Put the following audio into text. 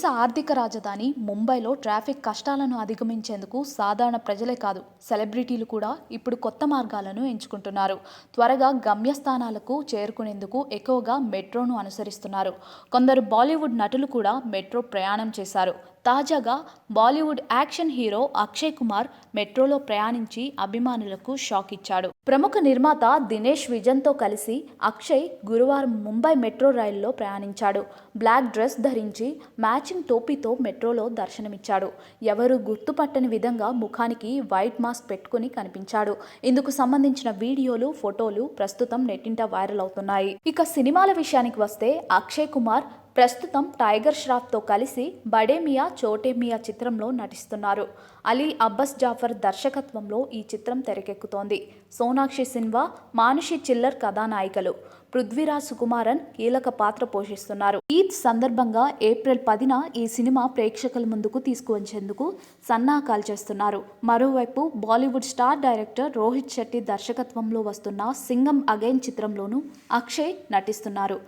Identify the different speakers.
Speaker 1: దేశ ఆర్థిక రాజధాని ముంబైలో ట్రాఫిక్ కష్టాలను అధిగమించేందుకు సాధారణ ప్రజలే కాదు, సెలబ్రిటీలు కూడా ఇప్పుడు కొత్త మార్గాలను ఎంచుకుంటున్నారు. త్వరగా గమ్యస్థానాలకు చేరుకునేందుకు ఎక్కువగా మెట్రోను అనుసరిస్తున్నారు. కొందరు బాలీవుడ్ నటులు కూడా మెట్రో ప్రయాణం చేశారు. తాజాగా బాలీవుడ్ యాక్షన్ హీరో అక్షయ్ కుమార్ మెట్రోలో ప్రయాణించి అభిమానులకు షాక్ ఇచ్చాడు. ప్రముఖ నిర్మాత దినేష్ విజన్తో కలిసి అక్షయ్ గురువారం ముంబై మెట్రో రైలులో ప్రయాణించాడు. బ్లాక్ డ్రెస్ ధరించి మ్యాచింగ్ టోపీతో మెట్రోలో దర్శనమిచ్చాడు. ఎవరూ గుర్తుపట్టని విధంగా ముఖానికి వైట్ మాస్క్ పెట్టుకుని కనిపించాడు. ఇందుకు సంబంధించిన వీడియోలు, ఫోటోలు ప్రస్తుతం నెట్టింట వైరల్ అవుతున్నాయి. ఇక సినిమాల విషయానికి వస్తే అక్షయ్ కుమార్ ప్రస్తుతం టైగర్ ష్రాఫ్తో కలిసి బడే మియా చోటే మియా చిత్రంలో నటిస్తున్నారు. అలీ అబ్బాస్ జాఫర్ దర్శకత్వంలో ఈ చిత్రం తెరకెక్కుతోంది. సోనాక్షి సిన్హా, మానుషి చిల్లర్ కథానాయికలు. పృథ్వీరాజ్ సుకుమారన్ కీలక పాత్ర పోషిస్తున్నారు. ఈద్ సందర్భంగా ఏప్రిల్ 10న ఈ సినిమా ప్రేక్షకుల ముందుకు తీసుకువచ్చేందుకు సన్నాహాలు చేస్తున్నారు. మరోవైపు బాలీవుడ్ స్టార్ డైరెక్టర్ రోహిత్ శెట్టి దర్శకత్వంలో వస్తున్న సింగం అగైన్ చిత్రంలోనూ అక్షయ్ నటిస్తున్నారు.